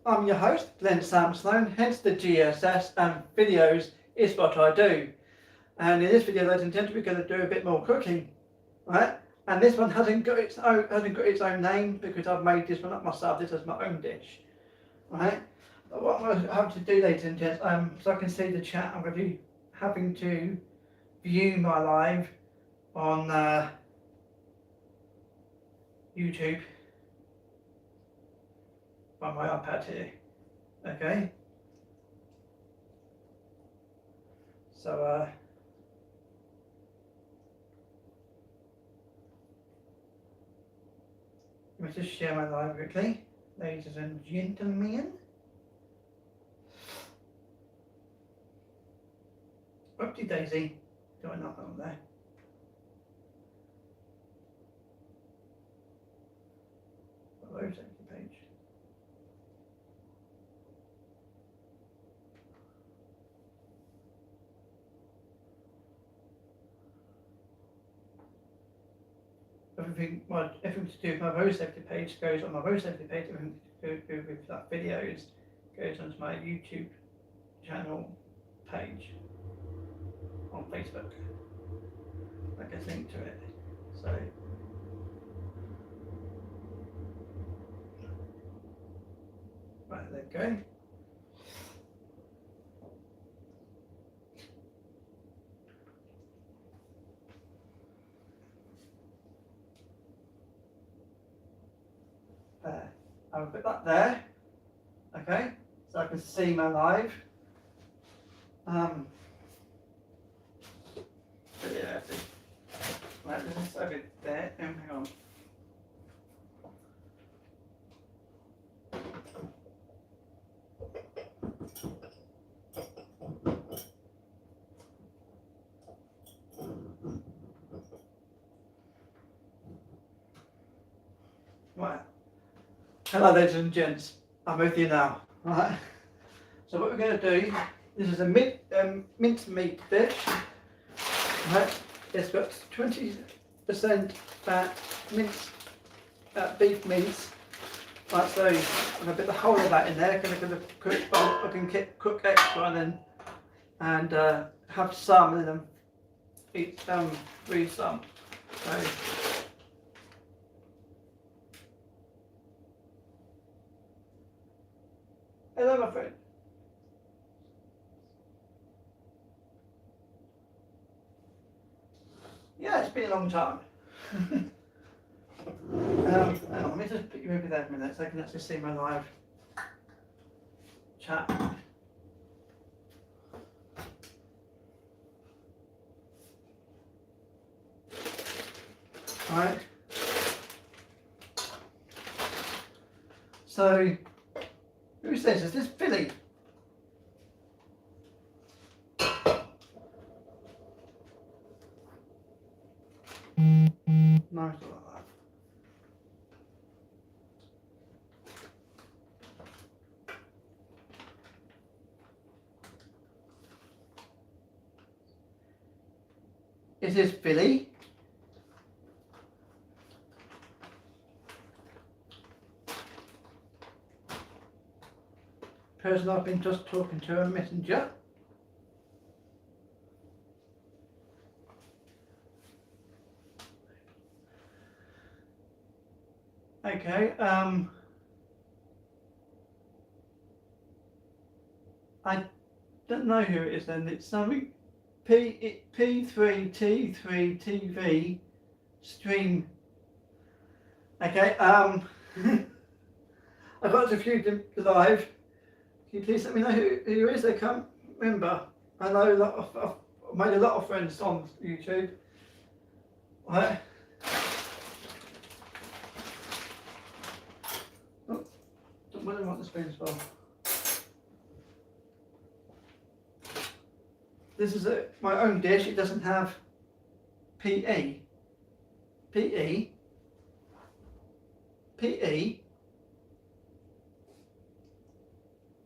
I'm your host, Glenn Sloan, hence the GSS, and videos is what I do. And in this video, ladies and gentlemen, we're going to do a bit more cooking, right? And this one hasn't got its own name because I've made this one up myself. This is my own dish, right? But what I'm having to do, ladies and gents, so I can see the chat, I'm going to be having to view my live on YouTube on my iPad here. Okay. So let me just share my live quickly, ladies and gentlemen. Oopsie daisy, doing nothing on there. Hello, safety page. Everything to do with my road safety page goes on my road safety page. Everything to do with that videos goes onto my YouTube channel page on Facebook. Like a link to it. So right, there we go. There. I'll put that there. Okay, so I can see my live. Yeah, right, this over there. Hang on. Right. Hello, ladies and gents. I'm with you now. Right. So what we're going to do, this is a minced meat dish. Right. It's got 20% fat, minced beef mince. Right. So I'm going to put the whole of that in there. Because I'm going to cook. I can cook extra and have some and then eat some, breathe some. So. Hello, my friend. Yeah, it's been a long time. Hang on, let me just put you over there for a minute so I can actually see my live chat. Alright. So, who says, is this Billy? No, it's not like that. Is this Billy? Person I've been just talking to on Messenger. Okay, I don't know who it is then. It's something P3T3TV stream. Okay, I got to view the live. Can you please let me know who is? I can't remember. I know I've made a lot of friends on YouTube. Right. Oh, don't really want the spoons for. This is my own dish. It doesn't have PE. PE. PE.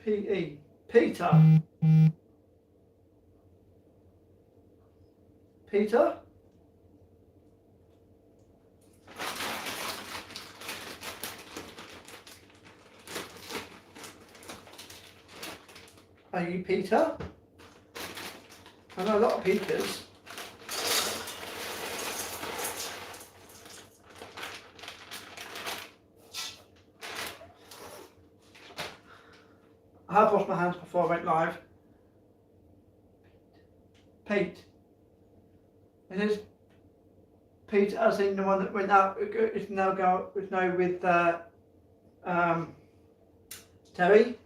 PE. Peter. Peter? are you Peter? I know a lot of Peters. I have washed my hands before I went live. Pete. It is Pete, as in the one that went out. It's now with Terry.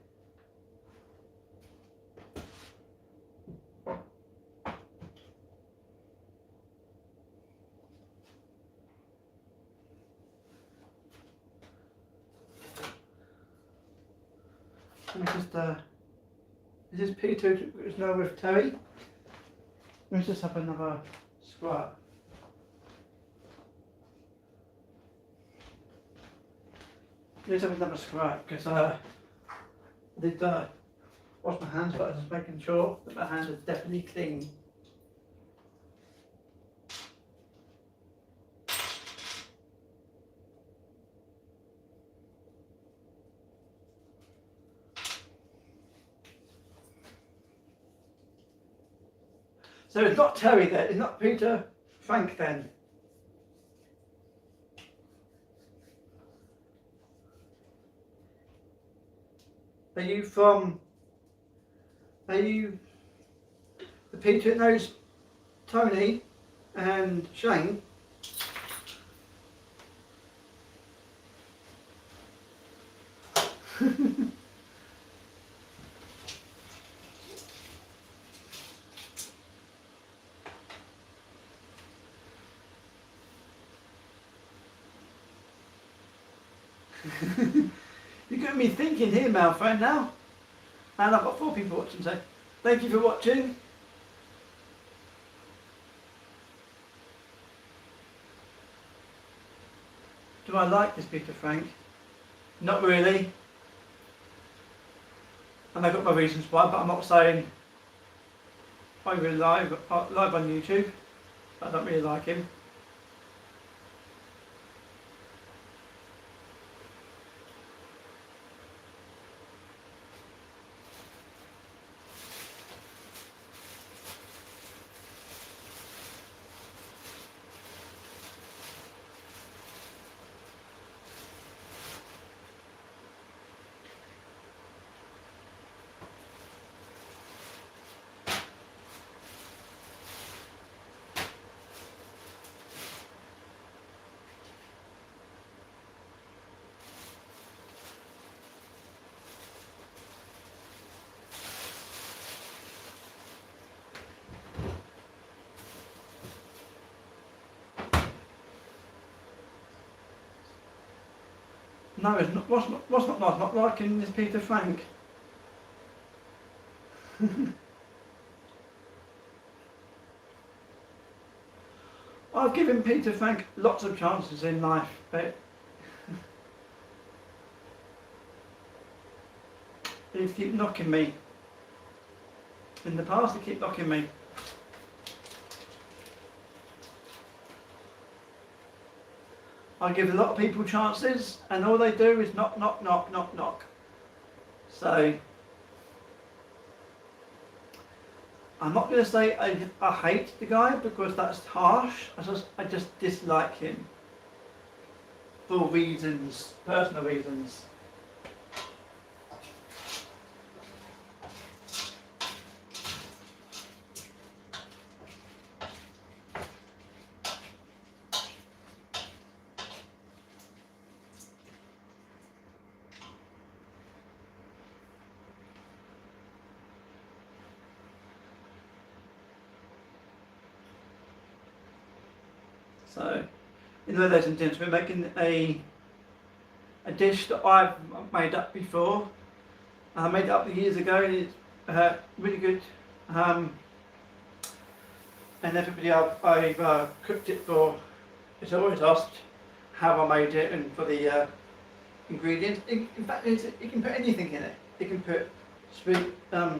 This is Peter who's now with Terry. Let's just have another squirt. Let's have another squirt because I did wash my hands, but I was just making sure that my hands are definitely clean. So it's not Terry then, it's not Peter Frank then. Are you the Peter that knows Tony and Shane? You got me thinking here, my friend, now. And I've got 4 people watching, so thank you for watching. Do I like this Peter Frank? Not really. And I've got my reasons why, but I'm not saying I really live on YouTube. I don't really like him. No, it's not. What's not nice? Not liking this Peter Frank. I've given Peter Frank lots of chances in life, but he keeps knocking me. In the past, he keeps knocking me. I give a lot of people chances, and all they do is knock, knock, knock, knock, knock. So, I'm not going to say I hate the guy because that's harsh. I just dislike him for reasons, personal reasons. So, ladies and gents, we're making a dish that I've made up before. I made it up years ago, and it's really good. And everybody I've cooked it for is always asked how I made it and for the ingredients. In fact, you can put anything in it. You can put a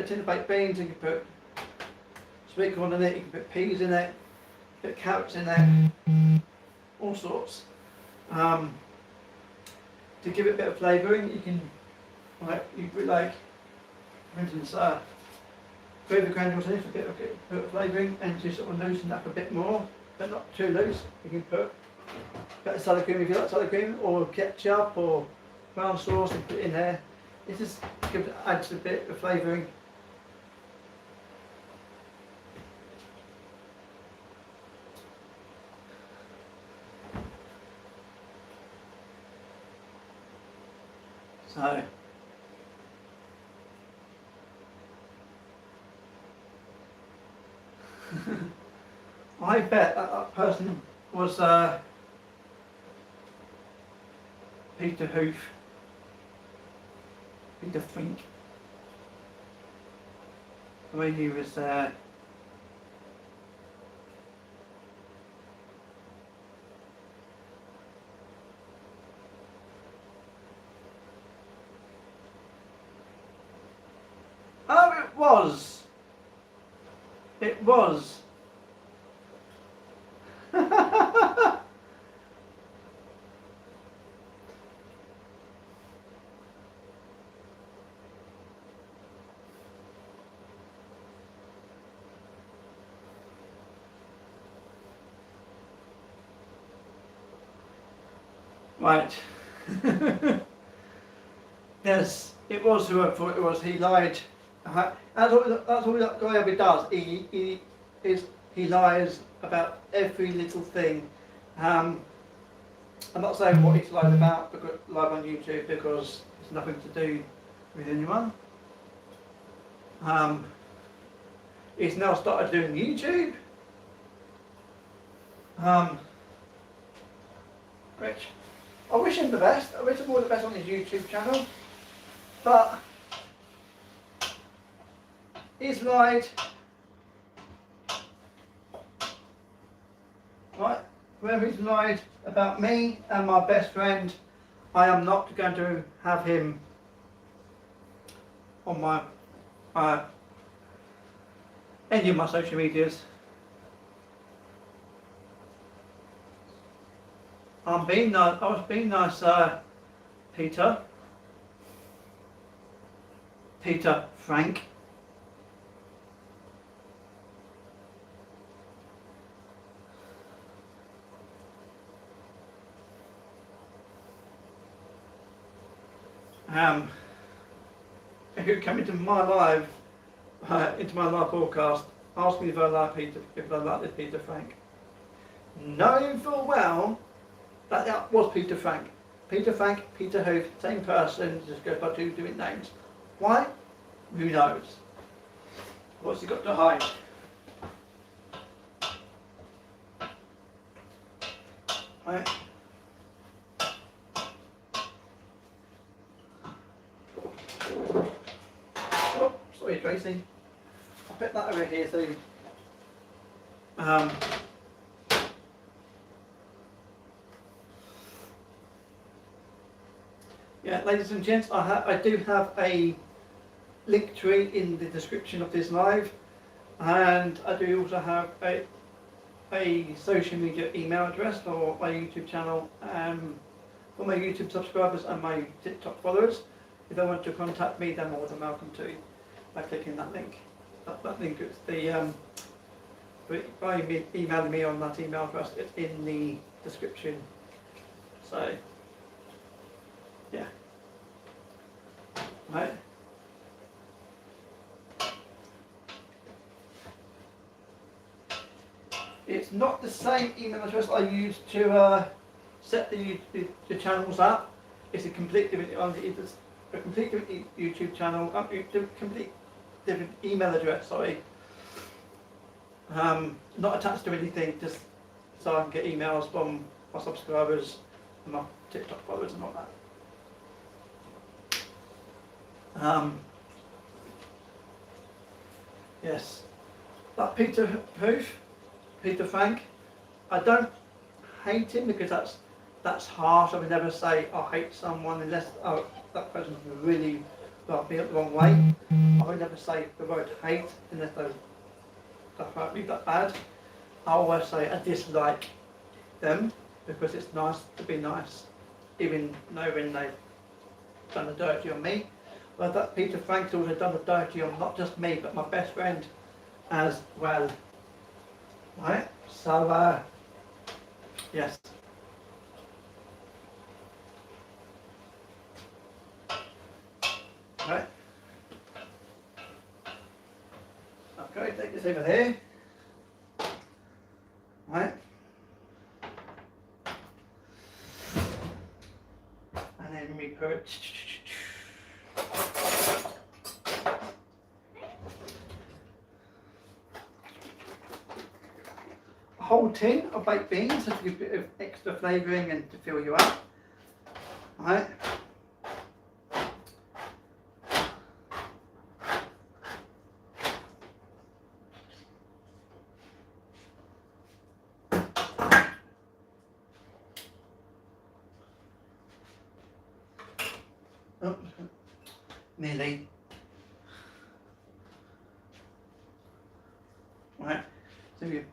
tin of baked beans, you can put sweet corn in it, you can put peas in it, put carrots in there, all sorts. To give it a bit of flavouring, you can you put like for instance, gravy granules in for a bit of flavouring, and to sort of loosen up a bit more, but not too loose. You can put a bit of salad cream if you like salad cream, or ketchup, or brown sauce, and put it in there. It just adds a bit of flavouring. So I bet that person was Peter Fink. The way he was oh, it was. Right. Yes, it was who I thought it was. He lied. That's all that guy ever does. He lies about every little thing. I'm not saying what he's lied about live on YouTube because it's nothing to do with anyone. He's now started doing YouTube. Which I wish him the best. I wish him all the best on his YouTube channel. But he's lied. Right, whoever he's lied about me and my best friend, I am not going to have him on my any of my social medias. I'm being nice. I was being nice, Peter Frank. If you come into my live broadcast, ask me if I like this Peter Frank, knowing full well that was Peter Frank. Peter Frank, Peter Hoof, same person, just goes by two different names. Why? Who knows? What's he got to hide? Right. Oh, sorry Tracy. I'll put that over here so yeah, ladies and gents, I do have a link tree in the description of this live, and I do also have a social media email address for my YouTube channel, for my YouTube subscribers and my TikTok followers. If they want to contact me, they're more than welcome to by clicking that link. That link is by emailing me on that email address. It's in the description. So yeah. Right. It's not the same email address I use to set the channels up. It's a completely different, YouTube channel, complete different email address. Sorry. Not attached to anything, just so I can get emails from my subscribers and my TikTok followers and all that. Yes, that Peter Frank, I don't hate him because that's harsh. I would never say I hate someone unless that person really rubbed me up the wrong way. I would never say the word hate unless they hurt me that bad. I always say I dislike them because it's nice to be nice, even though when they've done the dirty on me. But that Peter Frank's also done the dirty on not just me, but my best friend as well. Right? So, yes. Right. Okay, take this over here. Right. And then we put a whole tin of baked beans, just to give a bit of extra flavouring and to fill you up. Right. Oh, nearly. Right, so you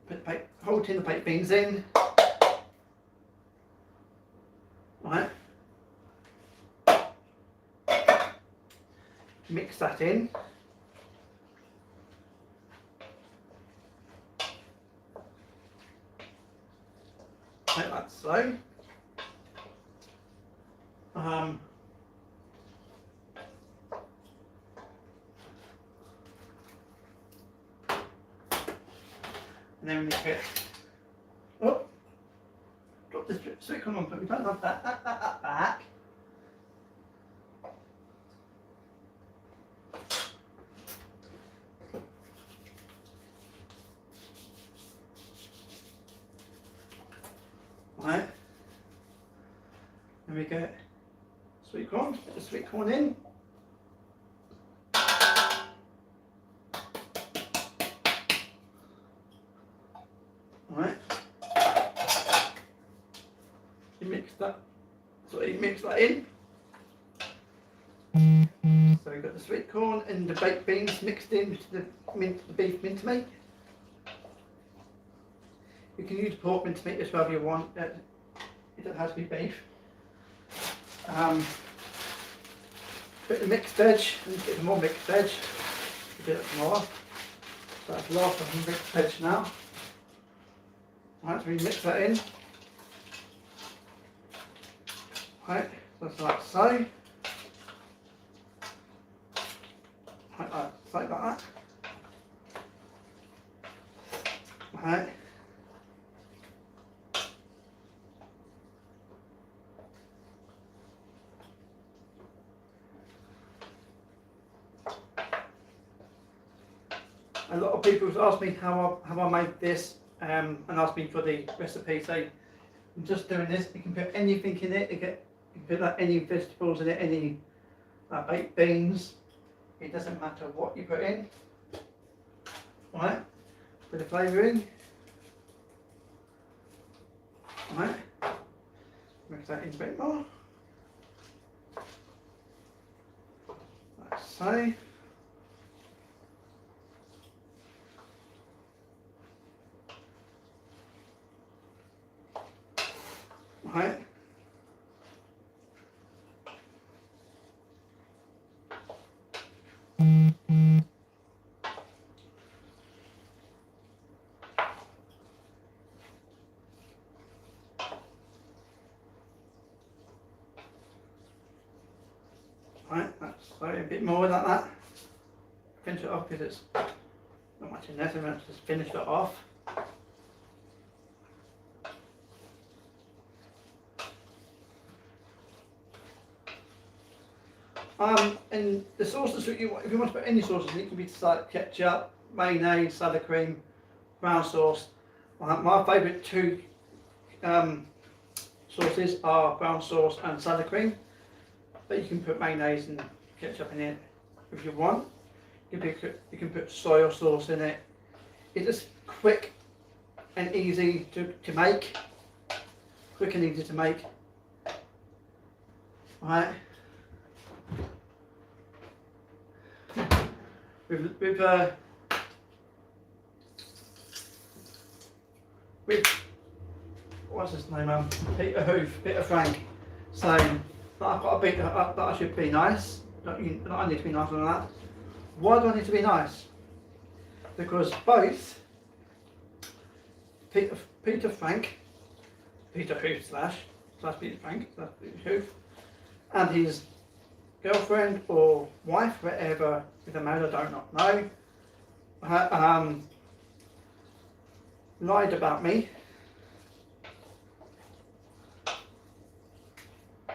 put the whole tin of baked beans in. Right. Mix that in. Like that, so. And then we put, oh, drop this stick on, but we don't have that back. Right, then we get sweet corn, put the sweet corn in. Right, you mix that, so you mix that in. So we've got the sweet corn and the baked beans mixed in with the beef mincemeat. You can use pork mincemeat as well if you want, it doesn't have to be beef. Put the mixed veg, and get some more mixed veg, a bit more. So that's lots of mixed veg now. Right, so we mix that in. Right, just like so. Like that. Right. A lot of people have asked me how I made this and asked me for the recipe. So I'm just doing this. You can put anything in it. You can put like any vegetables in it, any baked beans. It doesn't matter what you put in. Right, bit of flavouring. Right, mix that in a bit more. Like so. Right. Right, that's so a bit more like that. Finish it off because it's not much in there, so let's just finish it off. And the sauces, if you want to put any sauces, it can be like ketchup, mayonnaise, salad cream, brown sauce. My favourite two sauces are brown sauce and salad cream, but you can put mayonnaise and ketchup in it if you want. You can put soy sauce in it. It's just quick and easy to make. Quick and easy to make. Right. With what's his name? Peter Frank saying that I've got a bit that I should be nice. Don't I need to be nice on that. Why do I need to be nice? Because both Peter Hoof slash Peter Frank, slash Peter Hoof, and his girlfriend or wife, whatever, if they're married, I do not know, lied about me.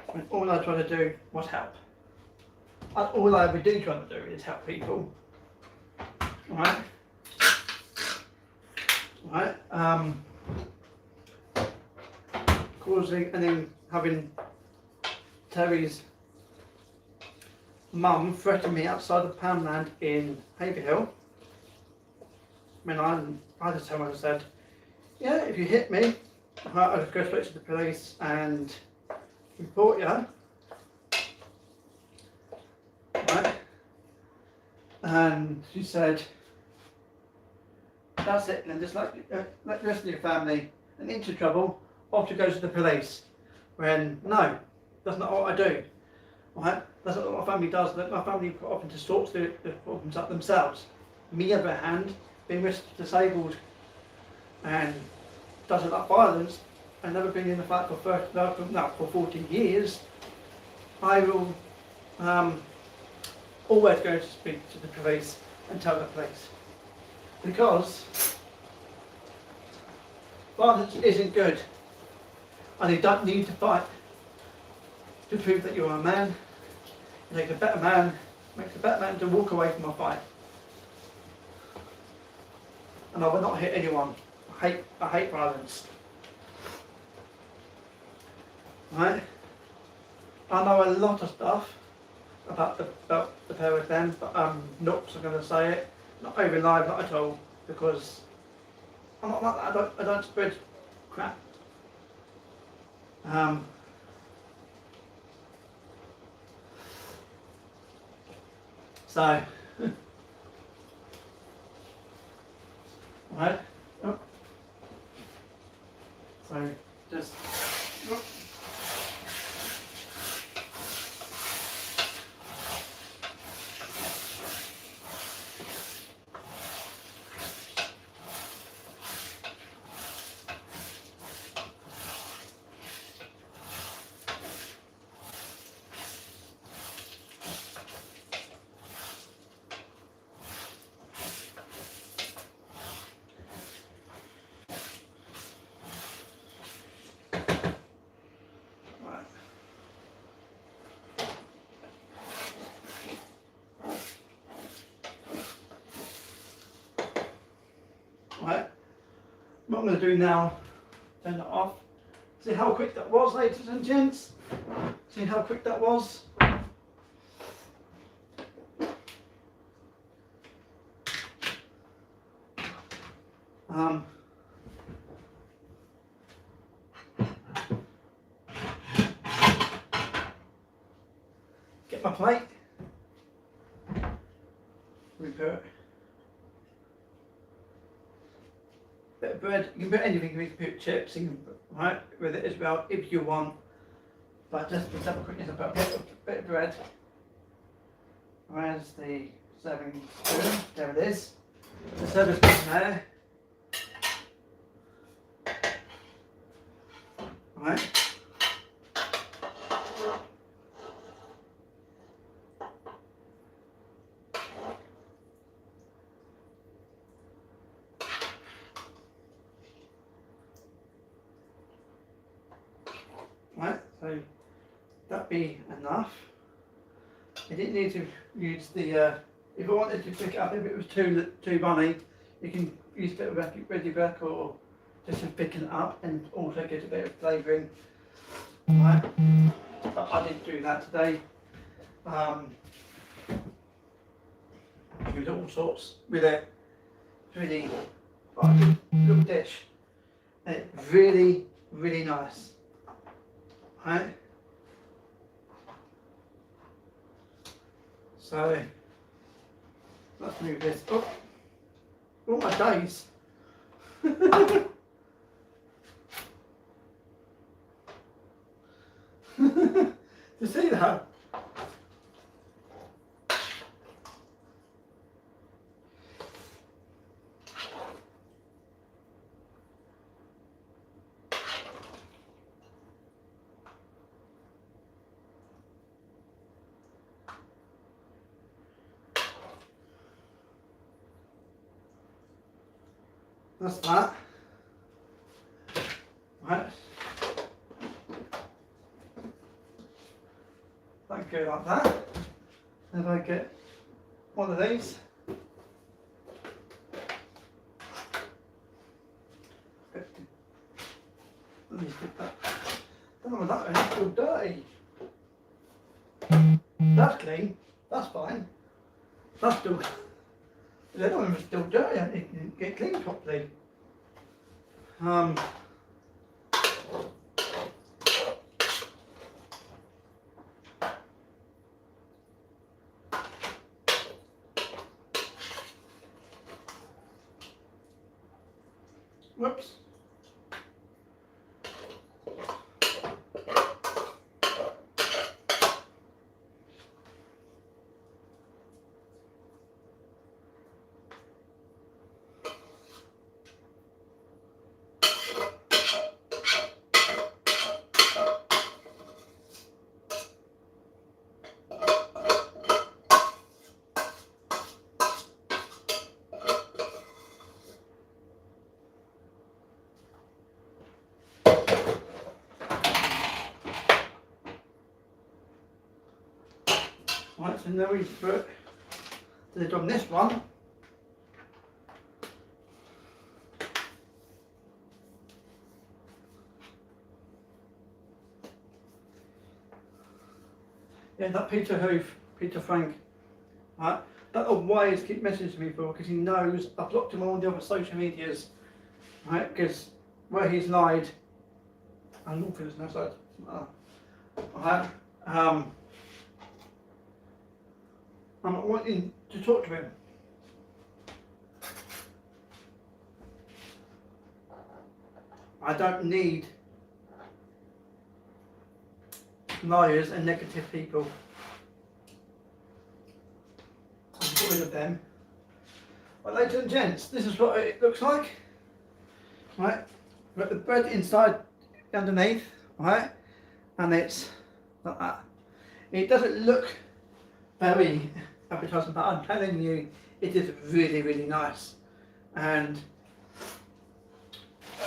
When all I tried to do was help. All I ever do try to do is help people. Right? Right? Causing and then having Terry's mum threatened me outside the Poundland in Haverhill. When I just told her, I said, yeah, if you hit me, I'll just go straight to the police and report you. Right? And she said, that's it, and just let the rest of your family and into trouble, off to go to the police. When, no, that's not what I do. Right? That's not what my family does. My family often just sorts the problems out themselves. Me, on the other hand, being disabled and doesn't like violence, and never been in the fight for 14 years, I will always go to speak to the police and tell the police. Because violence isn't good, and you don't need to fight to prove that you're a man. It makes a better man, to walk away from a fight. And I will not hit anyone. I hate violence. Right? I know a lot of stuff about the pair of them, but I'm not going to say it. Not over live, not at all, because I'm not like that. I don't spread crap. So, right. Oh. So just. Oh. Right, what I'm going to do now, turn that off. See how quick that was, ladies and gents? See how quick that was? Get my plate. Report. Bit of bread, you can put anything, you can put chips, you can put, right, with it as well if you want. But just have a quick look at a bit of bread. Where's the serving spoon? There it is. The serving spoon there. Right. Right, so that be enough. You didn't need to use the, if I wanted to pick it up, if it was too runny, you can use a bit of ready back or just to pick it up and also get a bit of flavouring. Right, but I didn't do that today. Use all sorts with it. It's really a good little dish. And it's really, really nice. Right. So let's move this up. Oh my days. You see that? That's that. Right. That go like that. And if I get one of these, let me stick that. Oh, that one's still dirty. That's clean. That's fine. That's still. The other one was still dirty. I didn't get clean properly. Whoops. Right, so now we put the lid on this one. Yeah, that Peter Frank, right? That always keep messaging me for because he knows I've blocked him on all the other social medias, right? Because where he's lied, I'm not finished no side. Right? I'm wanting to talk to him. I don't need liars and negative people. I'll get rid of them. Well, ladies and gents, this is what it looks like. Right, we've got the bread inside, underneath, right, and it's like that. It doesn't look very appetizing, but I'm telling you, it is really, really nice. And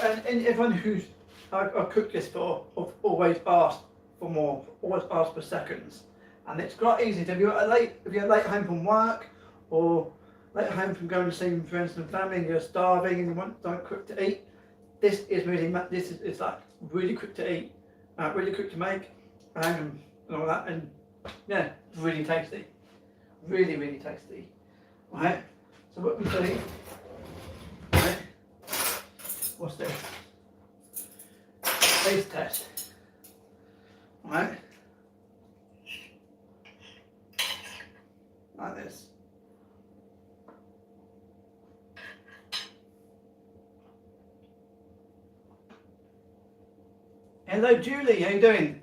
everyone who's I've cooked this for, I've always asked for more, always asked for seconds. And it's quite easy. If you're late home from work, or late home from going to see friends and family, and you're starving and you want something quick to eat, this is really it's like really quick to eat, really quick to make, and all that, and yeah, really tasty, really, really tasty. Right. So what we do, right? What's this? Taste test. Right. Like this. Hello Julie, how you doing?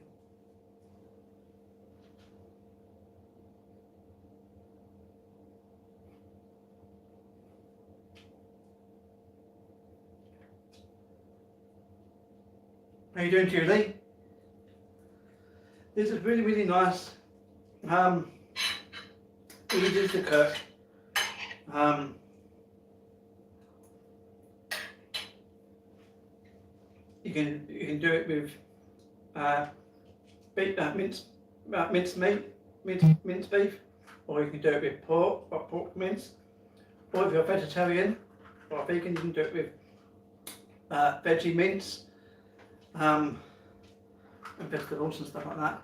How you doing, Julie? This is really, really nice. Easy to cook. You can do it with minced beef, or you can do it with pork or pork mince, or if you're a vegetarian or a vegan, you can do it with veggie mince, and vegetables and stuff like that.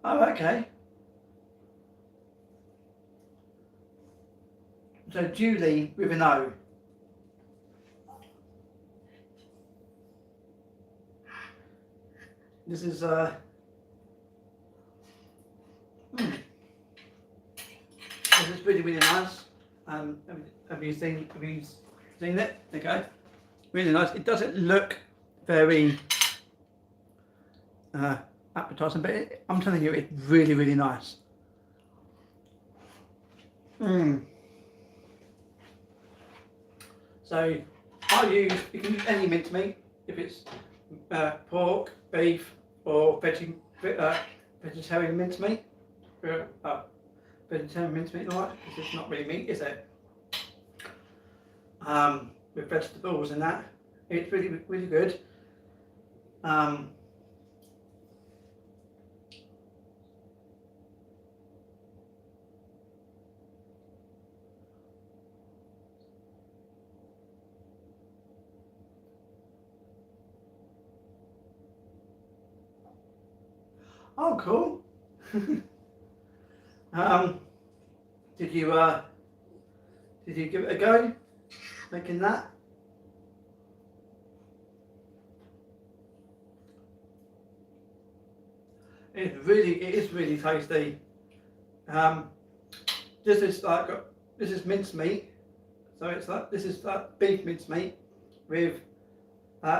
Oh, okay. So Julie with an O. This is this is really, really nice. Have you seen it? Okay. Really nice. It doesn't look very appetizing, but I'm telling you, it's really, really nice. So you can use any mince meat, if it's pork, beef or vegetarian mincemeat. Vegetarian mincemeat, right? Because it's not really meat, is it? With vegetables and that, it's really, really good. Oh, cool. Did you give it a go making that? It is really tasty. This is mincemeat, so this is beef mincemeat with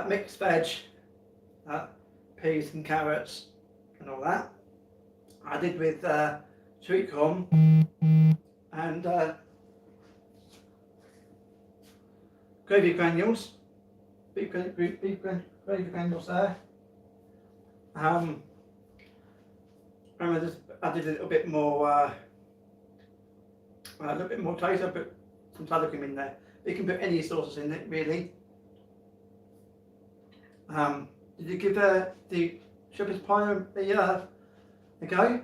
mixed veg, peas and carrots and all that. I did with sweet corn and gravy granules, beef gravy granules there. I did a little bit more taste. I put some sour cream in there. You can put any sauces in it, really. Did you give the shepherd's pie a go?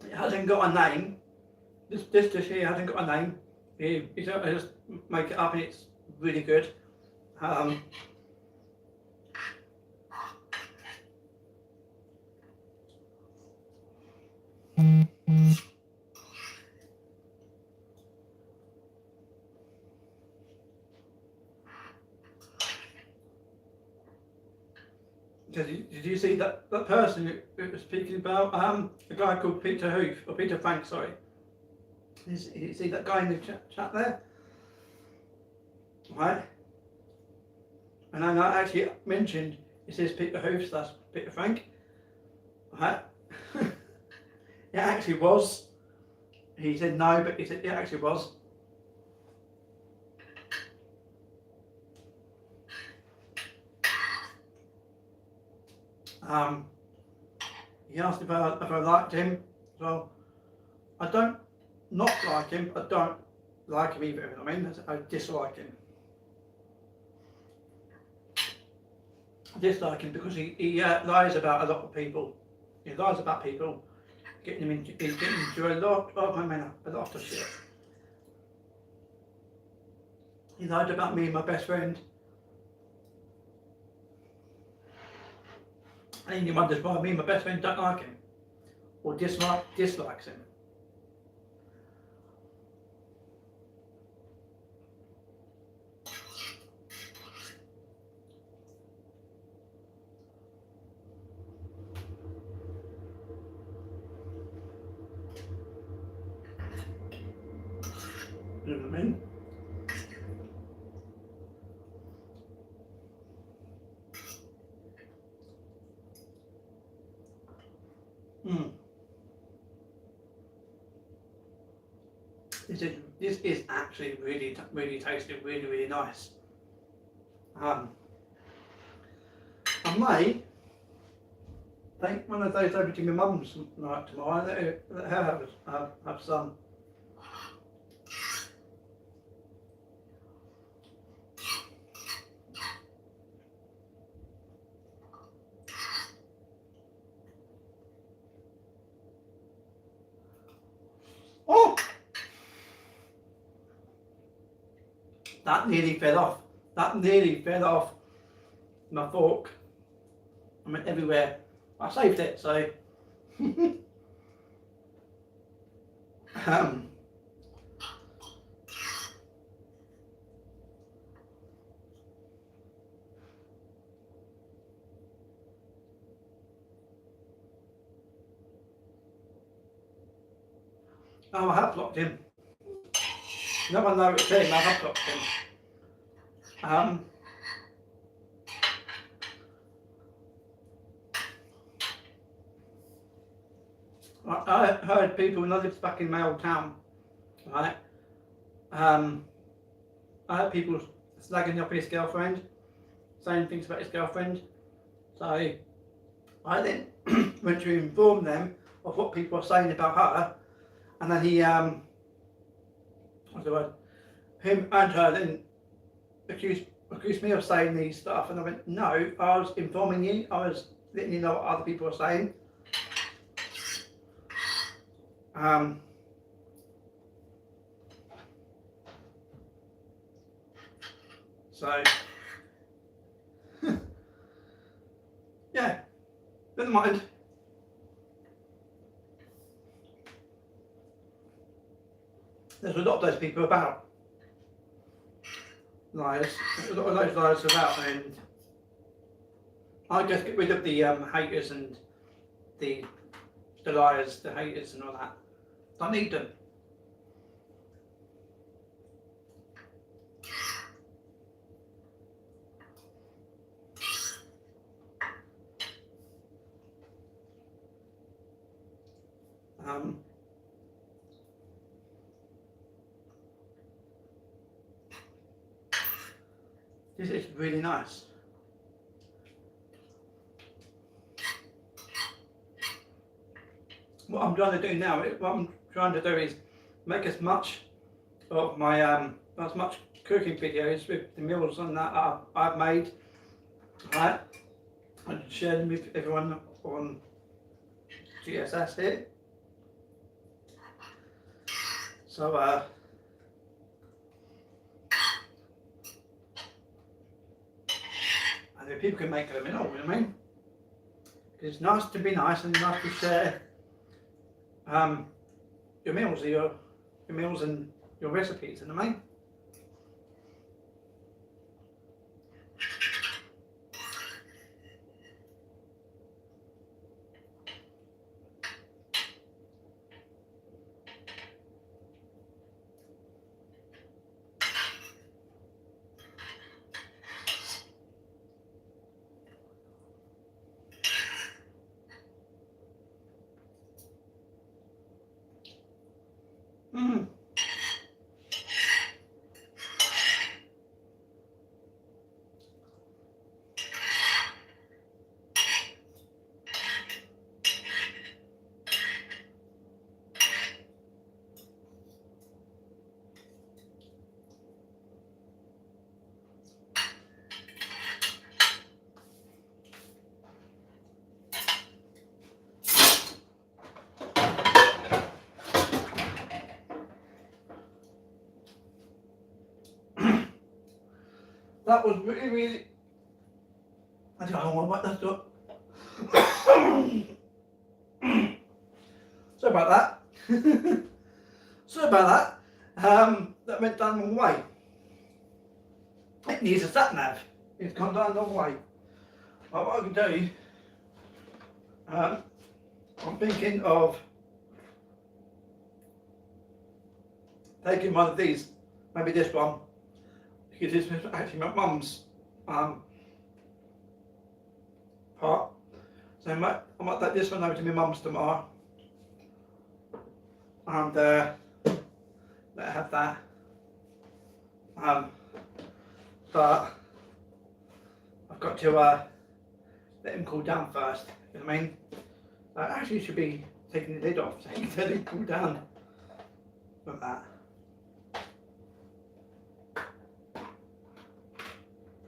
It hasn't got a name. This dish here hasn't got a name. I just make it up and it's really good. Did you see that person who was speaking about a guy called Peter Frank, sorry. You see that guy in the chat there? Right. And then I actually mentioned it says Peter Hoofs, that's Peter Frank. Right. It actually was. He said no, but he said it actually was. He asked if I liked him. Well, I don't not like him. I don't like him either. I mean, I dislike him. I dislike him because he lies about a lot of people. He lies about people, getting them into a lot of shit. He lied about me and my best friend. And he wonders why me and my best friend don't like him or dislikes him. You know what I mean? This is actually really tasty, really nice. I may take one of those over to my mum's night tomorrow. Let her have some. Oh! That nearly fell off. That nearly fell off my fork. I went everywhere. I saved it, so. Oh, I have blocked him. No one knows it's him, I have blocked him. I heard people when I lived back in my old town, right? I heard people slagging off his girlfriend, saying things about his girlfriend. So I then went to inform them of what people were saying about her, and then he, what's the word? Him and her then accused me of saying these stuff, and I went, no, I was informing you, I was letting you know what other people were saying. So yeah, never mind. There's a lot of those people about. Liars. There's a lot of those liars about, and I just get rid of the haters and the liars, the haters and all that. I need them. This is really nice. What I'm trying to do now, is make as much of my as much cooking videos with the meals and that I've made, right, and share them with everyone on GSS here. So and then people can make them, you know what I mean? It's nice to be nice and nice to share your meals and your recipes, you know what I mean? That was really, I don't know what that's doing. Sorry about that. Sorry about that. That went down the wrong way. It needs a sat nav. It's gone down the wrong way. Well, what I can do, I'm thinking of taking one of these, maybe this one, because this is actually my mum's part. So I might take this one over to my mum's tomorrow, and let her have that. But I've got to let him cool down first. You know what I mean? I actually should be taking the lid off so he can let it cool down like that.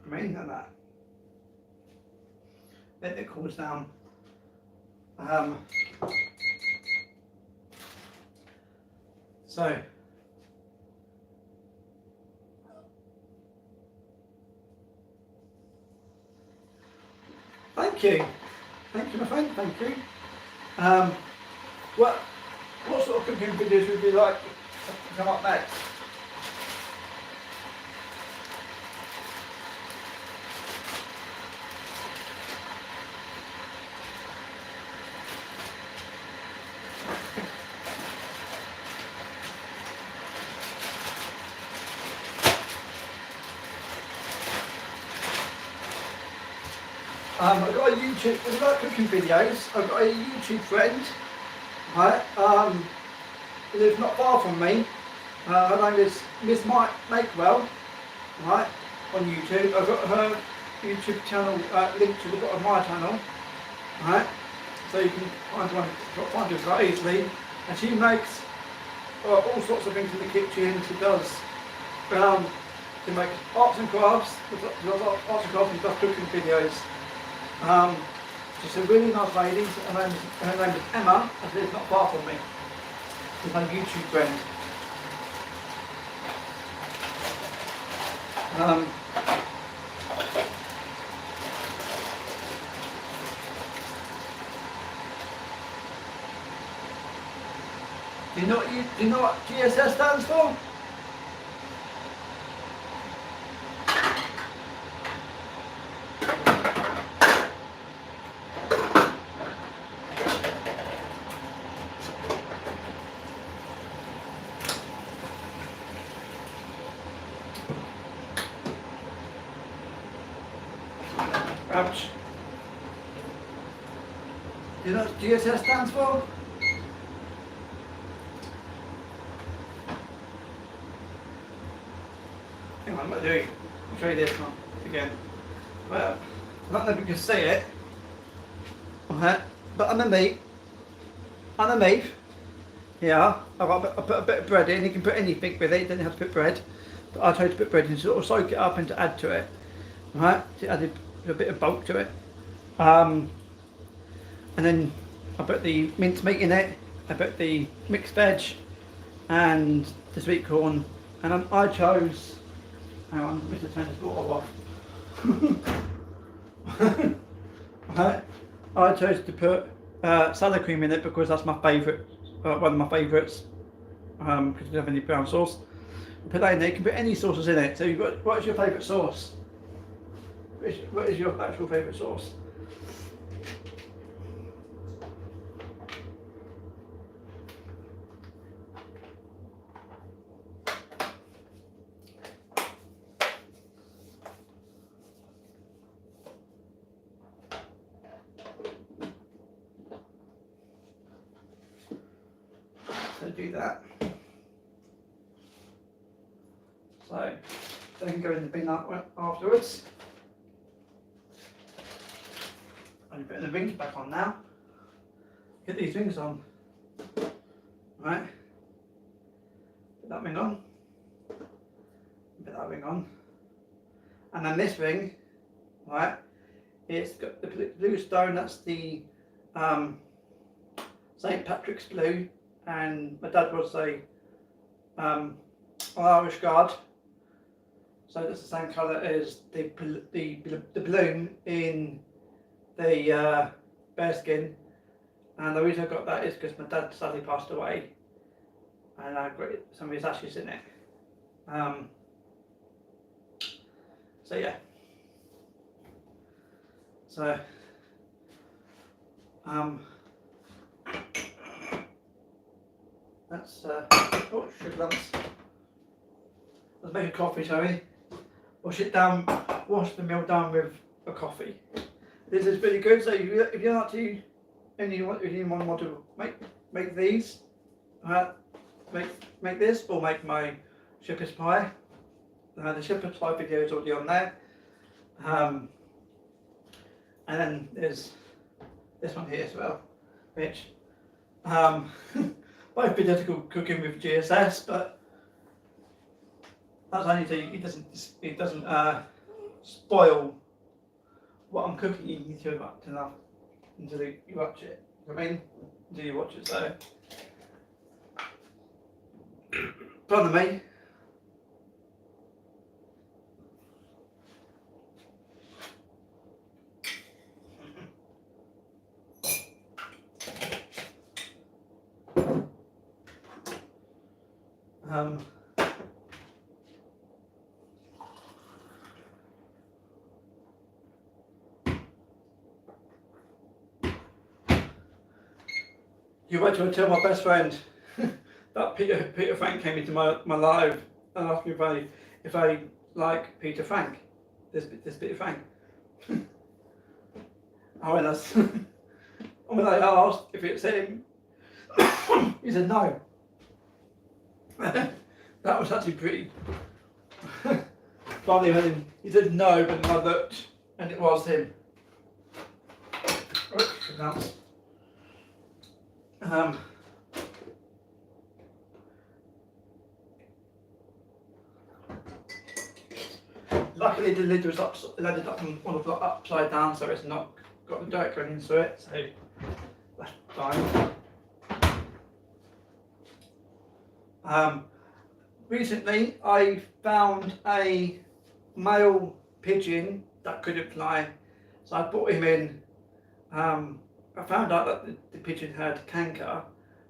I mean, like that. Then it cools down. So thank you, my friend. Thank you. What sort of cooking videos would you like to come up next? I've got a YouTube, if you like cooking videos, I've got a YouTube friend, Right, who lives not far from me. Her name is Miss Makewell, right, on YouTube. I've got her YouTube channel linked to the bottom of my channel, right, so you can find her quite easily. And she makes all sorts of things in the kitchen. She does, she makes arts and crafts, arts and crafts and does cooking videos. She's a really nice lady. Her name is Emma, and she lives not far from me. She's my YouTube friend. Do you know what GSS stands for? Ouch. Do you know what GSS stands for? Hang on, what do it? I'll show you this one again. Well, I don't know if you can see it. Okay. But underneath, yeah, I put a bit of bread in. You can put anything with it, you don't have to put bread. But I tried to put bread in to sort of soak it up and to add to it. Right, to add a bit of bulk to it. And then I put the minced meat in it, I put the mixed veg and the sweet corn. And I chose, hang on, Mr. Turner's bottle off. Right, I chose to put salad cream in it because that's my favourite, one of my favourites, because you don't have any brown sauce. Put that in there. You can put any sauces in it. So you've got, what's your favourite sauce? What is your actual favourite sauce? So do that. So they can go in the bin afterwards. I'm putting the rings back on now. Get these rings on. Right. Put that ring on. Put that ring on. And then this ring, right, it's got the blue stone, that's the St. Patrick's blue, and my dad was an Irish guard. So that's the same colour as the balloon in the bearskin, and the reason I got that is because my dad sadly passed away, and I got some of his ashes in it. So yeah. So that's oh sugar lumps. Let's make a coffee, shall we? Wash the meal down with a coffee. This is really good. So if you like to, anyone want to make these, make this, or make my shepherd's pie. The shepherd's pie video is already on there. And then there's this one here as well, which both identical cooking with GSS, but that's only so it doesn't spoil what I'm cooking. You need to watch enough until you watch it. I mean, until you watch it. So, pardon me. You wait till I tell my best friend that Peter Frank came into my live and asked me if I like Peter Frank, this Peter Frank. When I asked if it's him, He said no. That was actually pretty funny when he said no, but then I looked and it was him. Luckily the lid was landed up on the block upside down, so it's not got the dirt going into it, so that's fine. Recently I found a male pigeon that couldn't fly, so I brought him in. I found out that the pigeon had canker,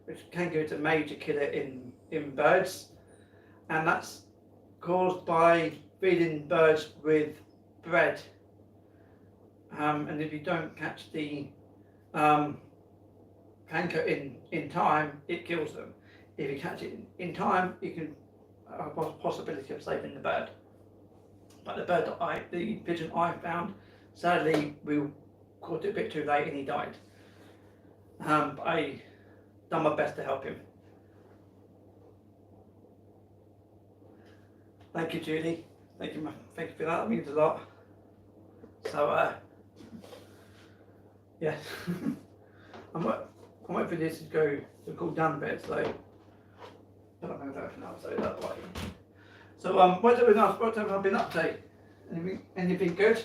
which canker is a major killer in birds, and that's caused by feeding birds with bread. And if you don't catch the canker in time, it kills them. If you catch it in time, you can have a possibility of saving the bird. But the pigeon I found, sadly, we caught it a bit too late and he died. But I done my best to help him. Thank you, Julie. Thank you for that. That means a lot. So, yes, I'm waiting for this to go to cool down a bit. So, I don't know that now. So that way. So, what have I been up to? Anything good?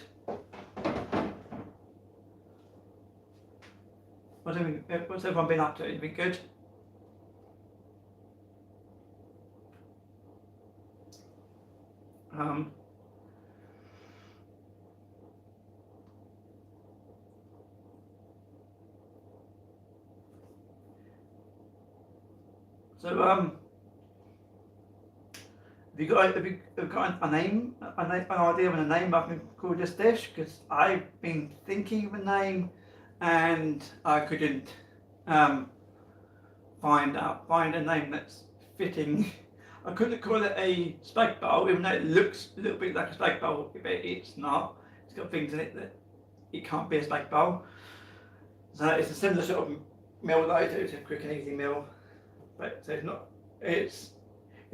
What's everyone been up to? Anything good? So have you got a name, an idea of a name I can call this dish? Because I've been thinking of a name and I couldn't find a name that's fitting. I couldn't call it a spag bowl, even though it looks a little bit like a spag bowl, but it's not. It's got things in it that it can't be a spag bowl. So it's a similar sort of meal that I do. It's a quick and easy meal, but so it's not. It's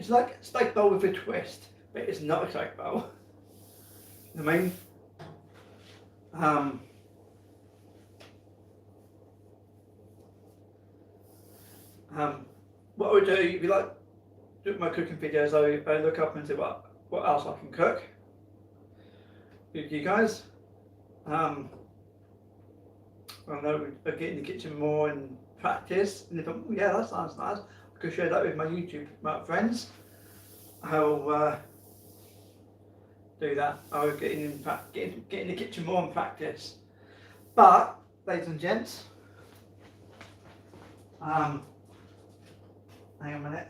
like a spag bowl with a twist, but it's not a spag bowl. You know what I mean? What I would do, if you like do my cooking videos, I look up and see what else I can cook with you guys. I know I get in the kitchen more and practice, and if I'm, yeah, that sounds nice, I could share that with my YouTube friends. I'll do that. I'll get in the kitchen more and practice. But, ladies and gents, hang on a minute.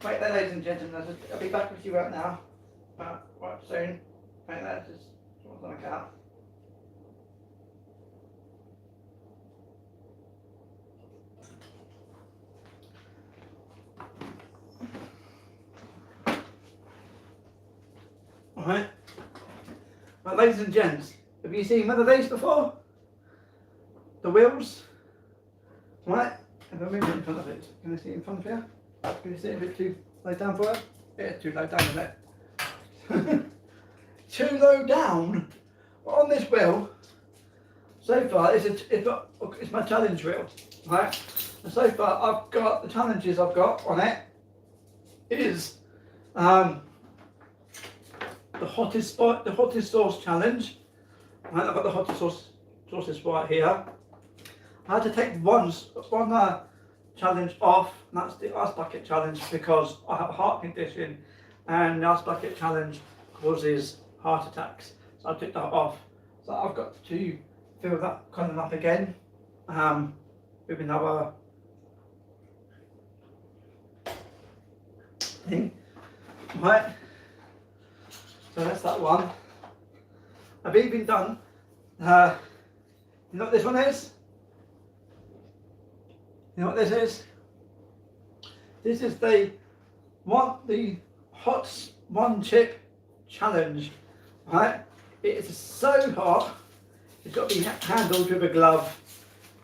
Wait there, ladies and gentlemen, I'll be back with you right now. Right soon. Wait there, just what's on account. Alright. Well, ladies and gents, have you seen one of these before? The wheels? Right. If I move it in front of it, can I see it in front of you? Can you see it a bit too low down for it? Yeah, it's too low down, isn't it? Too low down? Well, on this wheel, so far, it's my challenge wheel, right? And so far, I've got, the challenges I've got on it is the hottest sauce challenge. Right, I've got the hottest sauces right here. I had to take one challenge off, and that's the ice bucket challenge, because I have a heart condition and the ice bucket challenge causes heart attacks. So I took that off. So I've got to fill that kind of up again with another thing. Right. So that's that one. I've even done, you know what this one is? You know what this is? This is the hot one chip challenge, right? It is so hot, it's got to be handled with a glove,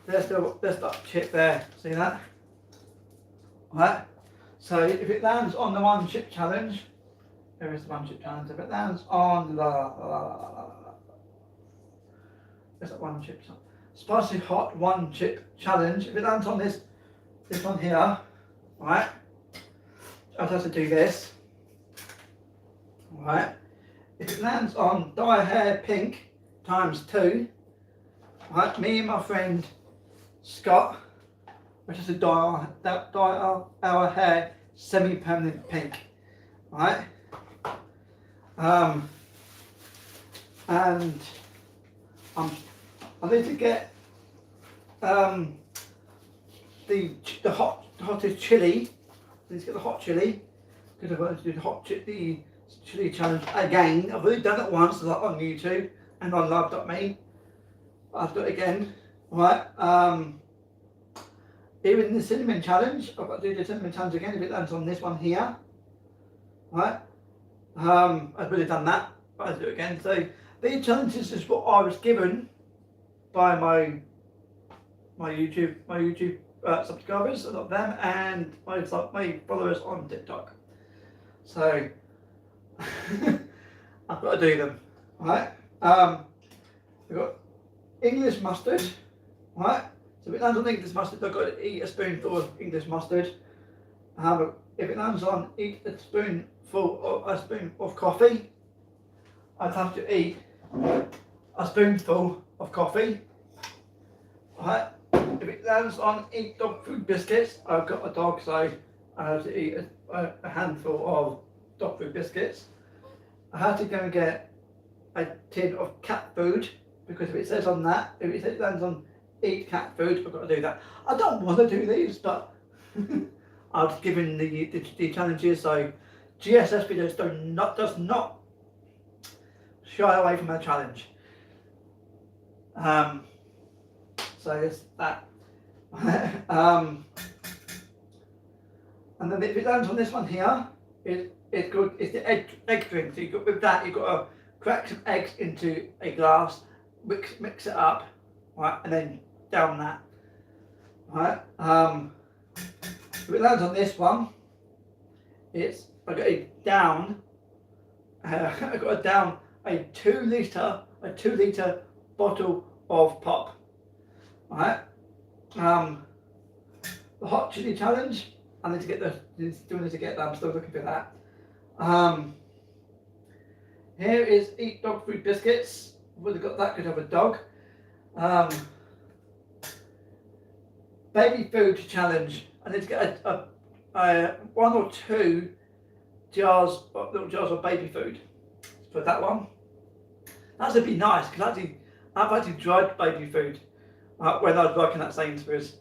there's that chip there. See that? Right. So if it lands on the 1 chip challenge, there is the 1 chip challenge. If it lands on there's that 1 chip, spicy hot 1 chip challenge. If it lands on this one here, right, I'll have to do this. Right. If it lands on dye hair pink ×2, right, me and my friend Scott, which is to dye our hair semi-permanent pink, right? And I need to get the hottest chili. I need to get the hot chili because I'm going to do the chili challenge again. I've already done it once, like on YouTube and on live.me. I'll do it again, right? Even the cinnamon challenge, I've got to do the cinnamon challenge again if it lands on this one here, right? I've already done that, but I'll do it again. So these challenges is what I was given by my YouTube subscribers, a lot of them, and my followers on TikTok. So I've got to do them, right? We've got English mustard, right? So if it lands on English mustard, I've got to eat a spoonful of English mustard. If it lands on eat a spoonful of coffee, I'd have to eat a spoonful of coffee. Right? If it lands on eat dog food biscuits, I've got a dog, so I have to eat a handful of dog food biscuits. I have to go and get a tin of cat food, because if it says on that, if it lands on eat cat food, I've got to do that. I don't want to do these, but I've given the challenges, so GSS videos does not shy away from a challenge. So it's that. And then if it lands on this one here, it's good. It's the egg drink. So with that, you've got to crack some eggs into a glass, mix it up, right, and then down that. Right. If it lands on this one, I got to down. I got to down a 2 litre bottle of pop. Right. The hot chili challenge. I need to get that. I'm still looking for that. Here is eat dog food biscuits. I've already got that because I have a dog. Baby food challenge. I need to get a 1 or 2 little jars of baby food. For that one. That would be nice because I've actually tried baby food when I was working at Sainsbury's,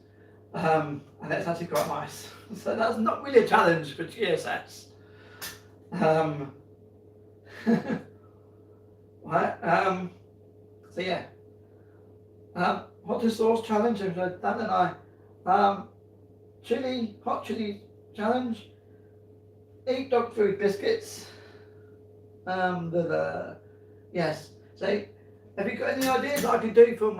and it's actually quite nice. So that's not really a challenge for GSS. Right. So yeah. Hottest sauce challenge. I've done that, and hot chili challenge. Eat dog food biscuits. Yes. So, have you got any ideas I can do for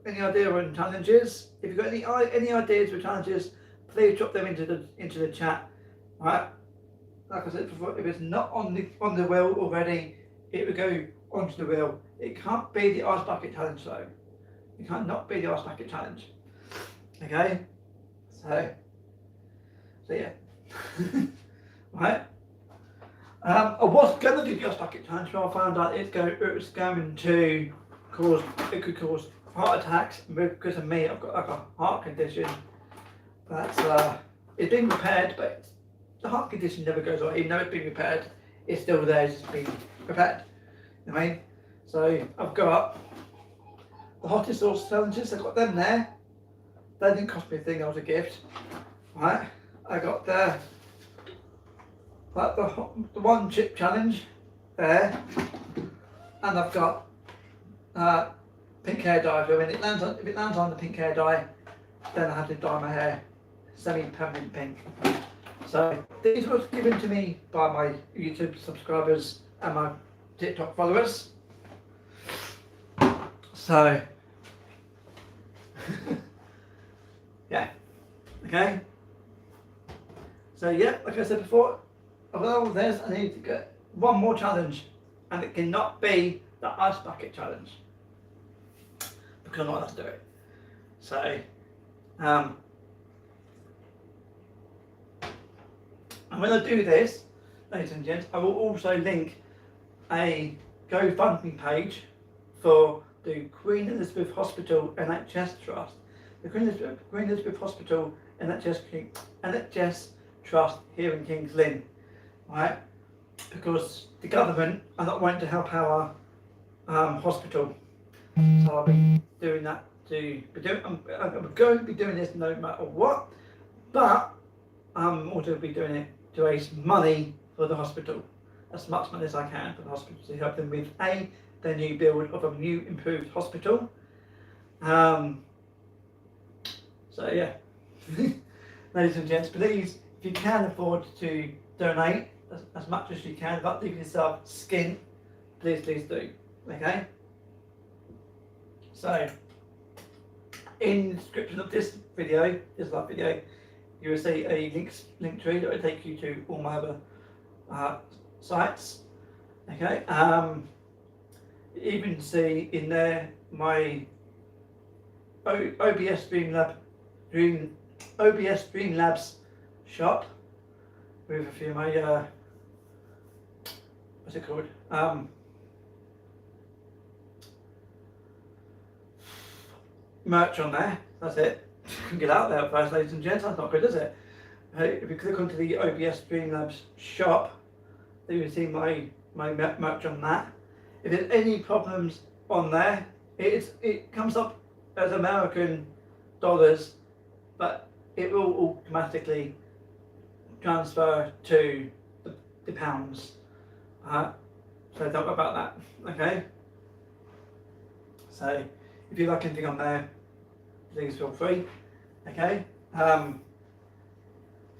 any idea on challenges? If you've got any ideas for challenges, please drop them into the chat. Right. Like I said before, if it's not on the wheel already, it will go onto the wheel. It can't be the ice bucket challenge though. It can't not be the ice bucket challenge. Okay. So yeah. Right. I was going to do the ice bucket challenge, but I found out it could cause heart attacks because of me. I've got like a heart condition. It's been repaired, but the heart condition never goes away. Even though it's been repaired, it's still there. It's just been repaired. You know what I mean? So I've got the hottest sauce challenges. I've got them there. That didn't cost me a thing. That was a gift. Right. I got the 1 chip challenge there, and I've got pink hair dye. So if it lands on the pink hair dye, then I have to dye my hair semi-permanent pink. So these were given to me by my YouTube subscribers and my TikTok followers. So, yeah, okay. So yeah, like I said before, of all this, I need to get one more challenge, and it cannot be the ice bucket challenge because I'm not allowed to do it. So, and when I do this, ladies and gents, I will also link a GoFundMe page for the Queen Elizabeth Hospital NHS Trust. The Queen Elizabeth Hospital NHS Trust here in King's Lynn, right? Because the government are not wanting to help our hospital, so I'll be doing that. I'm going to be doing this no matter what, but I'm also be doing it to raise money for the hospital, as much money as I can for the hospital, to help them with their new build of a new improved hospital. So yeah, ladies and gents, please, if you can afford to donate as much as you can without leaving yourself skin, please do. Okay. So, in the description of this video, live video, you will see a link tree that will take you to all my other sites. Okay. You even see in there my OBS Streamlabs shop with a few of my what's it called? Merch on there. That's it. You can get out there first, ladies and gents. That's not good, is it? If you click onto the OBS Streamlabs shop, then you will see my merch on that. If there's any problems on there, it comes up as American dollars, but it will automatically transfer to the pounds. So don't worry about that. Okay. So if you like anything on there, please feel free. Okay.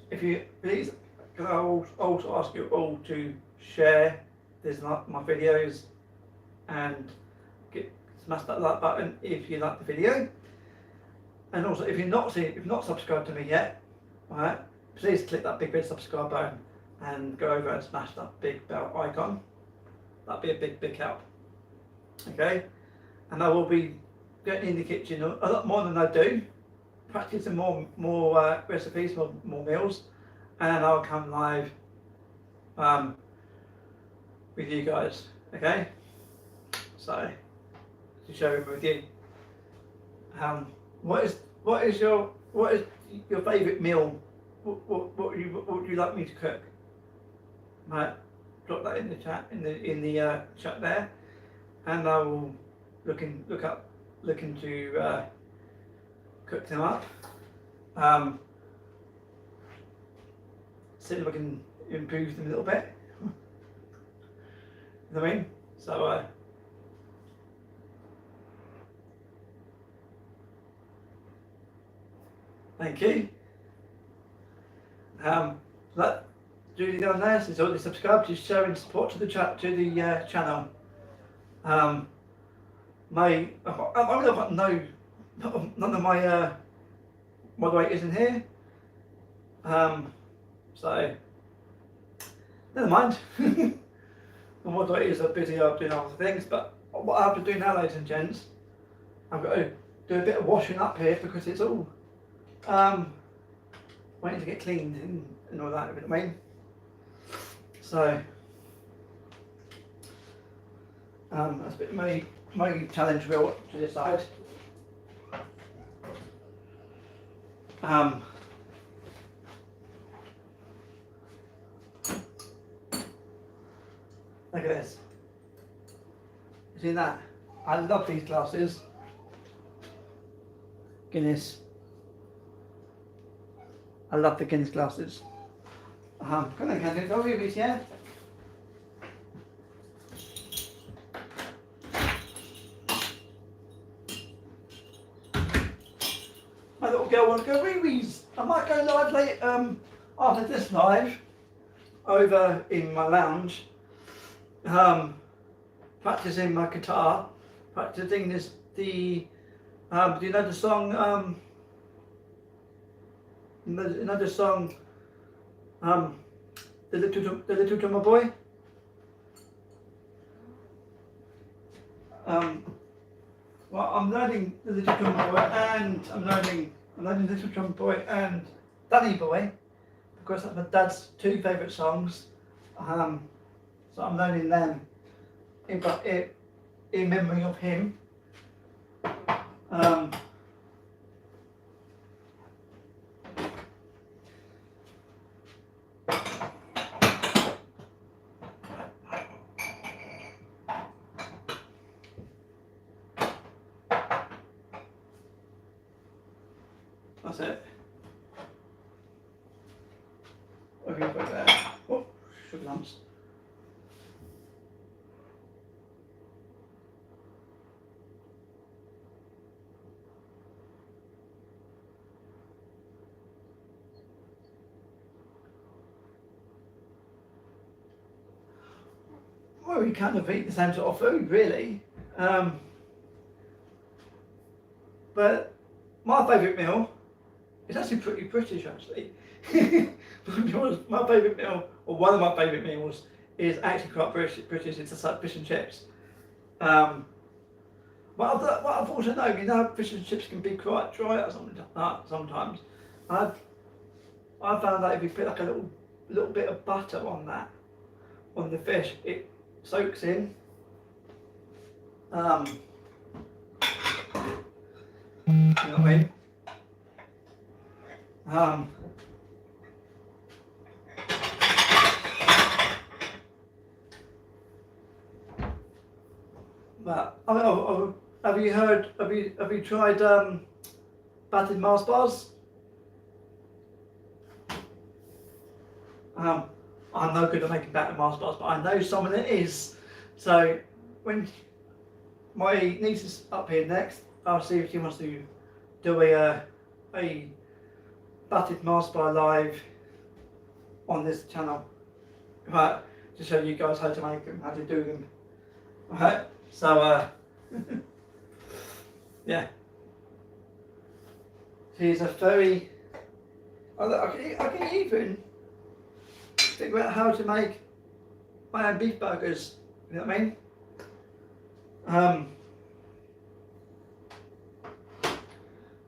If you please, can I also ask you all to share my videos and smash that like button if you like the video. And also, if you've not subscribed to me yet, alright, please click that big red subscribe button and go over and smash that big bell icon. That'd be a big help. Okay, and I will be getting in the kitchen a lot more than I do, practicing more recipes, more meals, and I'll come live with you guys. Okay, so to share it with you. What is your favourite meal? What would you like me to cook? Right, drop that in the chat chat there, and I will look into cook them up. See if I can improve them a little bit. You know what I mean? So thank you. That Julie down there, she's already subscribed. She's showing support to the channel. I've got none of my moderators in here. So never mind. The moderators are busy doing other things, but what I have to do now, ladies and gents, I've got to do a bit of washing up here because it's all waiting to get cleaned and all that, you know what I mean? So that's a bit of my challenge wheel to decide. Look at this. You see that? I love these glasses. Guinness. I love the Guinness glasses. Can I go with this, yeah? My little girl wants to go wee-wees. I might go live late after this live over in my lounge, practicing my guitar, practicing this the do you know the song you know the song the little drummer boy? Well, I'm learning the little drummer boy, and I'm learning little drummer boy and Danny Boy, because that's my dad's two favourite songs. So I'm learning them in memory of him. That's it. What have you got there? Oh, sugar lumps. Well, we kind of eat the same sort of food, really. But my favourite meal is actually pretty British, actually. My favourite meal, or one of my favourite meals, is actually quite British. It's just like fish and chips. But I've also known, you know, fish and chips can be quite dry sometimes. I found that if you put like a little bit of butter on the fish, it soaks in. You know what I mean? But have you tried battered Mars bars? I'm no good at making battered Mars bars, but I know someone that is. So when my niece is up here next, I'll see if she wants to do a battered Mars bar live on this channel, right? To show you guys how to make them, how to do them. Right? So yeah, she's a very. I can even figure out how to make my own beef burgers. You know what I mean?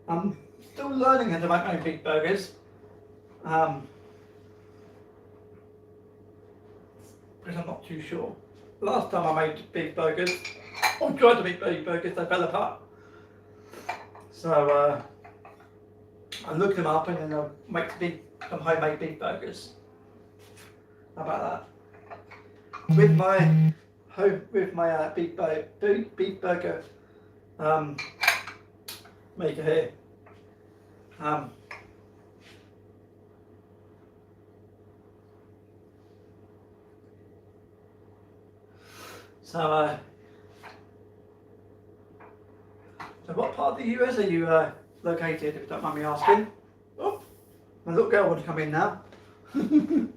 I'm still learning how to make my own beef burgers. Because I'm not too sure. Last time I made beef burgers, or tried to make beef burgers, they fell apart. So I looked them up and then I'll make some homemade beef burgers. How about that? With my beef burger maker here. So what part of the US are you located, if you don't mind me asking? Oh, my little girl wants to come in now. Go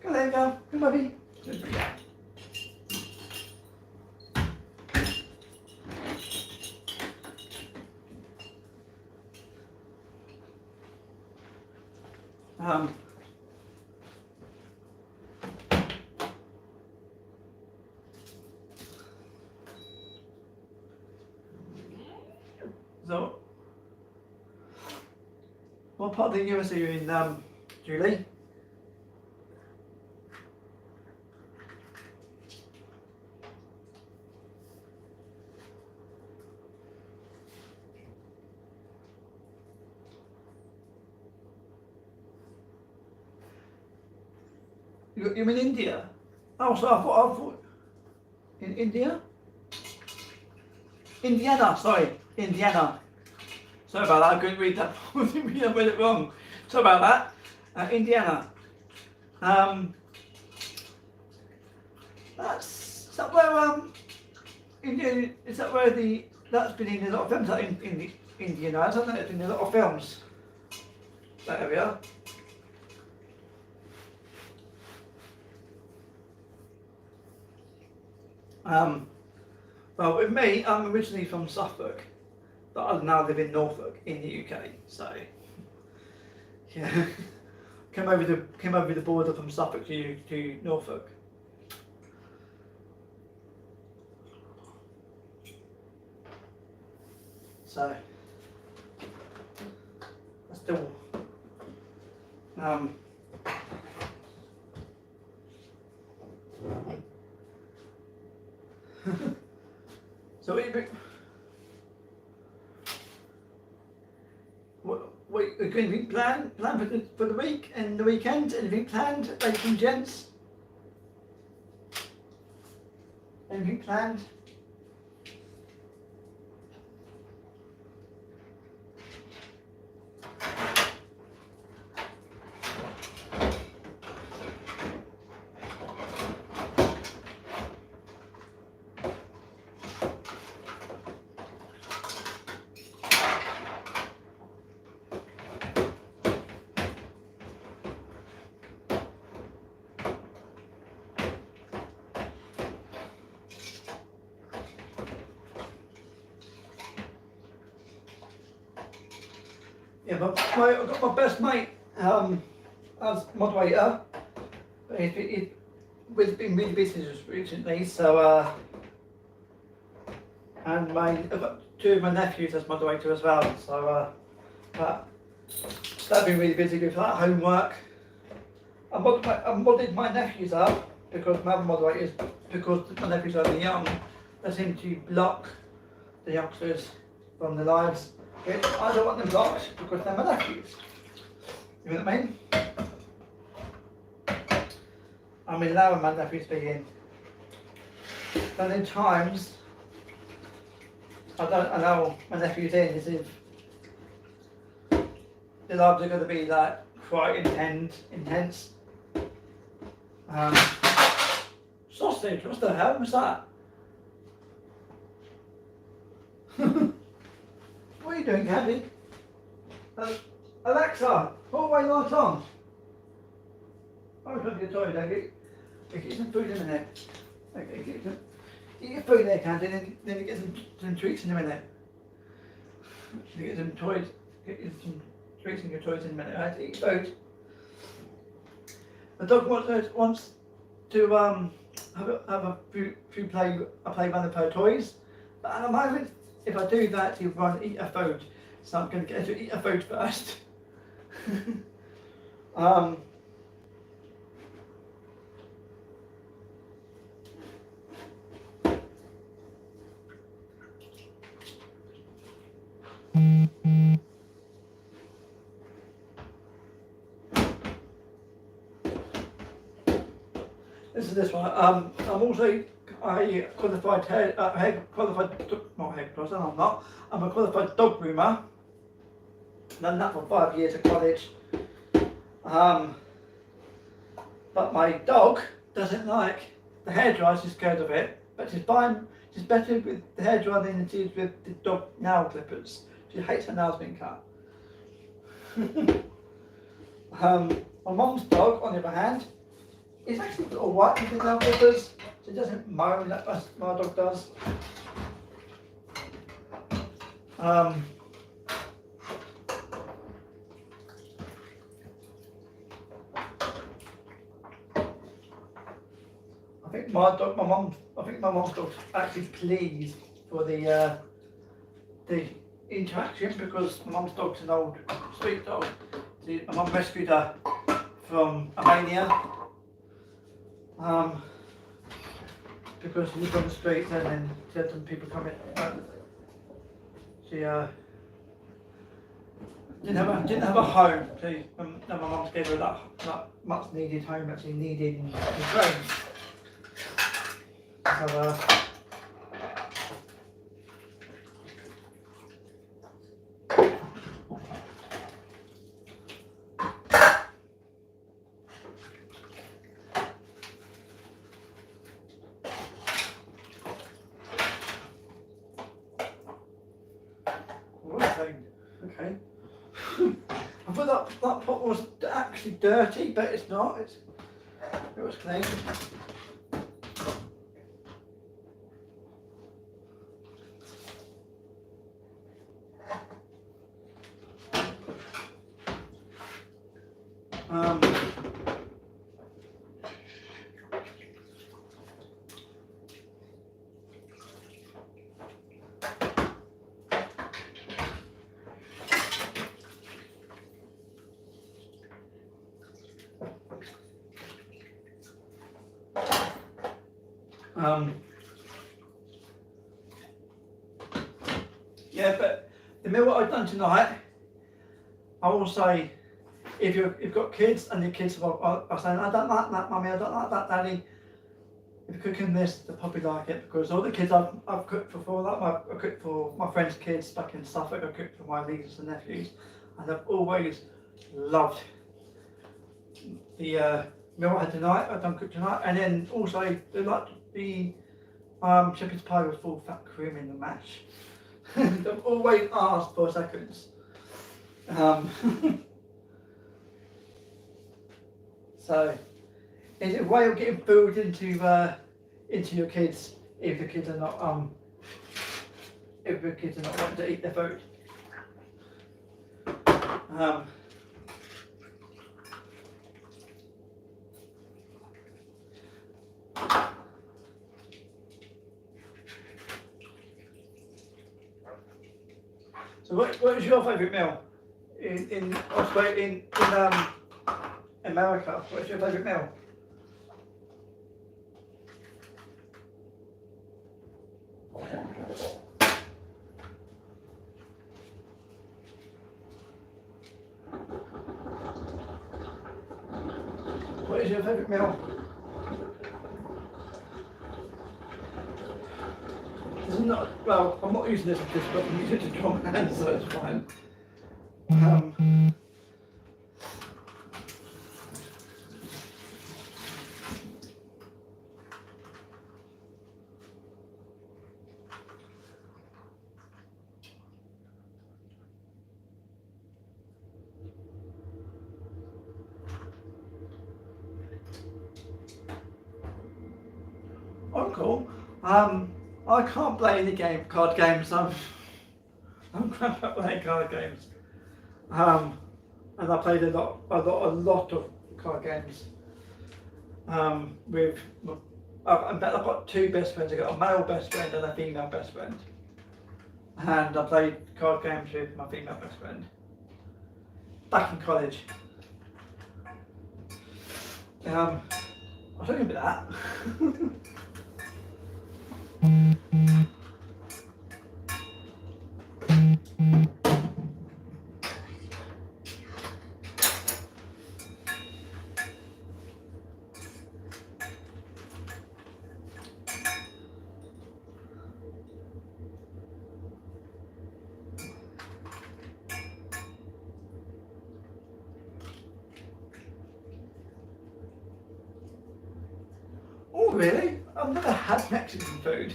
there, girl. Come on, baby. So, what part of the US are you in, Julie? You mean India? Oh, so I thought in India? Indiana, sorry, Indiana. Sorry about that, I couldn't read that. I read it wrong. Sorry about that. Indiana. Is that where India? Is that where that's been in a lot of films? Like in Indiana, hasn't it? It's been in a lot of films. That area. Well, with me, I'm originally from Suffolk, but I now live in Norfolk in the UK. So, yeah, came over the border from Suffolk to Norfolk. So, I still so anything planned for the week and the weekend? Anything planned, ladies and gents? Anything planned? Yeah, but I've got my best mate as moderator. We've been really busy recently, so and I've got two of my nephews as moderator as well. So but they've been really busy with that homework. I modded my nephews up because my other moderators, because my nephews are really young, they seem to block the youngsters from the lives. I don't want them blocked because they're my nephews. You know what I mean? I'm allowing my nephews to be in. But in times, I don't allow my nephews in as if the lives are going to be like quite intense. Sausage, what the hell was that? What are you doing, Candy? Alexa, put away lights on. I'm going to get toy, David. Get some food in a minute. Okay, get your food there, Candy, then you get some treats in a minute. You get some toys, get you some treats and your toys in a minute. Right, eat food. The dog wants to have a few play one of her toys, but at the moment, if I do that, he'll run and eat her food. So I'm going to get her to eat her food first. This one. I'm also a qualified I'm a qualified dog groomer. Done that for 5 years at college. But my dog doesn't like the hairdryer. She's scared of it. But she's better with the hairdryer than she is with the dog nail clippers. She hates her nails being cut. My mum's dog, on the other hand, is actually alright with the nail clippers. She doesn't moan like my dog does. I think my mum's dog's actually pleased for the interaction because my mum's dog's an old street dog. See, my mum rescued her from Romania. Because she lived on the street and then she had some people come in. She didn't have a home. My mum gave her that much needed home that she needed in Ukraine. So okay. I thought that pot was actually dirty, but it's not. It was clean. Yeah, but the meal what I've done tonight, I will say, if you've got kids and your kids are saying, I don't like that, mummy, I don't like that, daddy. If you're cooking this, they'll probably like it, because all the kids I've cooked before, like I cooked for my friends' kids back in Suffolk, I cooked for my nieces and nephews, and they've always loved the meal I had tonight, I done cook tonight, and then also they like the shepherd's pie with full fat cream in the mash. They've always asked for seconds. So it's a way of getting food into your kids if the kids are not wanting to eat their food. So what is your favourite meal in America? What's your favourite meal? What is your favourite meal? This is not, well, I'm not using this as this, but I'm using it to draw my hands, so it's fine. Oh, cool. I can't play any card games. I'm crap at playing card games. And I played a lot of card games. In fact, I've got two best friends. I've got a male best friend and a female best friend. And I played card games with my female best friend back in college. I was looking at that. Oh really? I've never had Mexican food.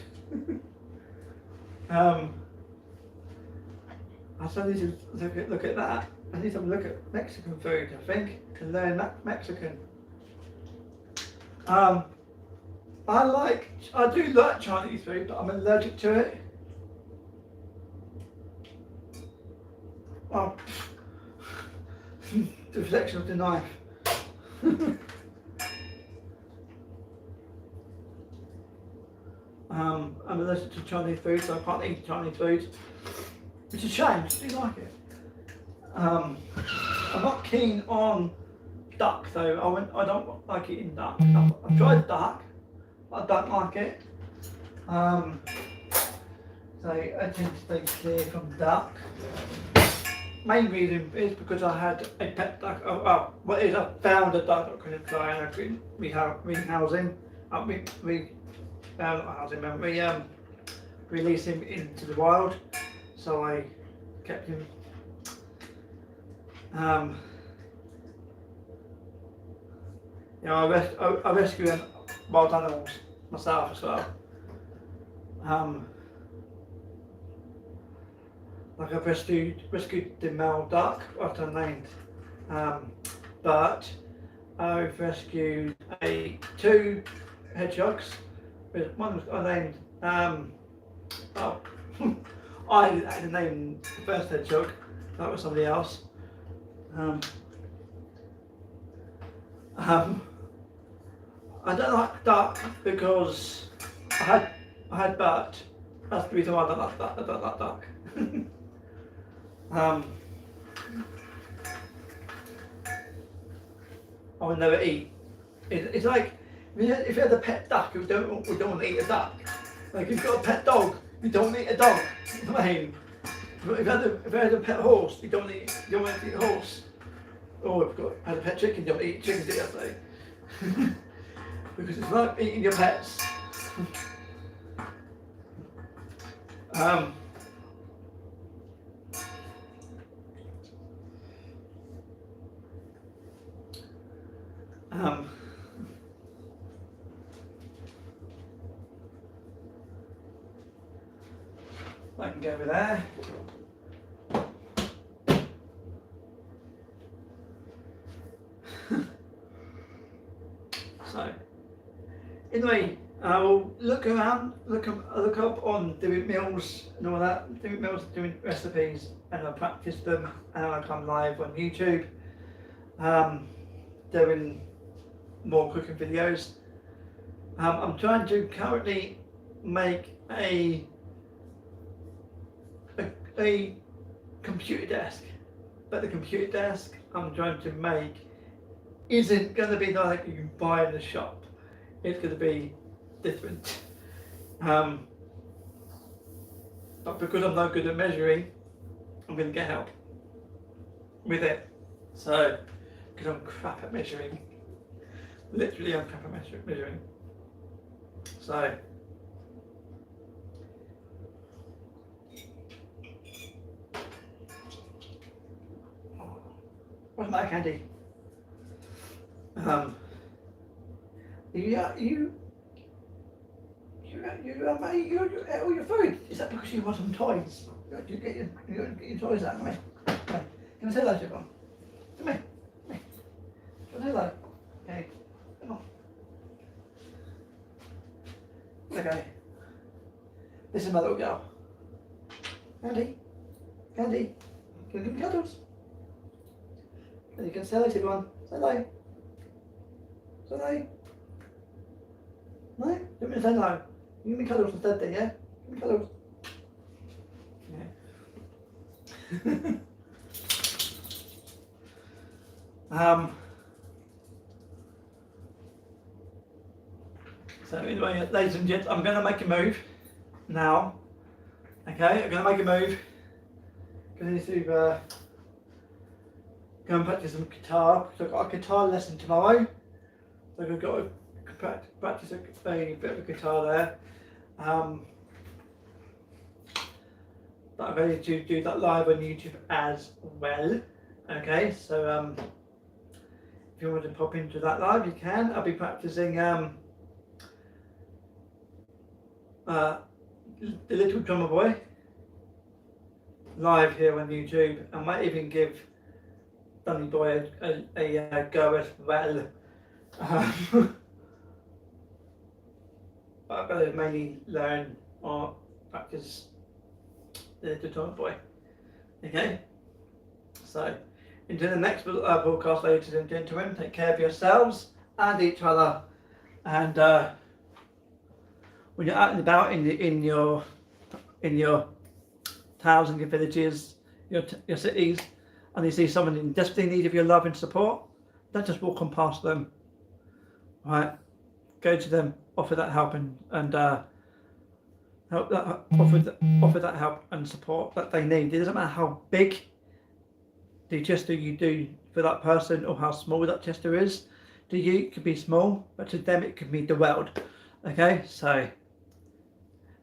I still need to look at that. I need to look at Mexican food, I think, and learn Mexican. I do like Chinese food, but I'm allergic to it. Oh, the reflection of the knife. I'm allergic to Chinese food, so I can't eat Chinese food, which is a shame. I do like it. I'm not keen on duck though. I don't like eating duck. I've tried duck, but I don't like it. So I tend to stay clear from duck. Main reason is because I had a pet duck. I found a duck that couldn't fly, and I couldn't rehouse him. Release him into the wild, so I kept him. I rescue wild animals myself as well. Like I've rescued the male duck, what I named, but I've rescued two hedgehogs. One was I named. I had to name the first hedgehog. That was somebody else. I don't like duck because I had bat. That's the reason why I don't like duck. I don't like duck. I would never eat. It's like If you had a pet duck, we don't want to eat a duck. Like if you've got a pet dog, you don't want to eat a dog. You know what I mean? If you had a pet horse, you don't want to eat a horse. Or if you had a pet chicken, you don't eat chicken, do you say? Because it's like eating your pets. I can go over there. So, anyway, I'll look around, look up on doing meals and all that, doing recipes, and I'll practice them, and I'll come live on YouTube, doing more cooking videos. I'm trying to currently make a computer desk, but the computer desk I'm trying to make isn't going to be like you can buy in the shop. It's going to be different. But because I'm not good at measuring, I'm going to get help with it. So, because I'm crap at measuring. Literally, I'm crap at measuring. So, what's my candy? You all your food. Is that because you want some toys? You get your toys out. Come here. Can I say hello to everyone? Come here. Can I say hello? Okay. Come on. Okay. This is my little girl. Candy. Can you give me cuddles? And you can say hello to everyone. Say hello. Say hello. No? Don't mean to say hello. You give me cuddles instead then, yeah? Give me cuddles. Yeah. So anyway, ladies and gents, I'm going to make a move now. Okay, I'm going to make a move. Going to go and practice some guitar, because I've got a guitar lesson tomorrow. So I've got to practice a bit of a guitar there. But I'm going to do that live on YouTube as well. Okay, so if you want to pop into that live, you can. I'll be practicing The Little Drummer Boy live here on YouTube. I might even give Danny Boy a go as well. But I'm going to mainly learn or practice The Little Drummer Boy. Okay? So, until the next broadcast, ladies and gentlemen, take care of yourselves and each other. And when you're out and about in your towns and your villages, your cities, and you see someone in desperate need of your love and support, don't just walk on past them. Right? Go to them, offer that help and offer that help and support that they need. It doesn't matter how big the gesture you do for that person or how small that gesture is. To you, it could be small, but to them, it could mean the world. Okay, so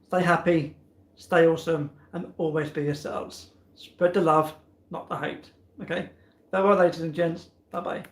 stay happy, stay awesome, and always be yourselves. Spread the love, not the hate. Okay, bye bye, ladies and gents. Bye bye.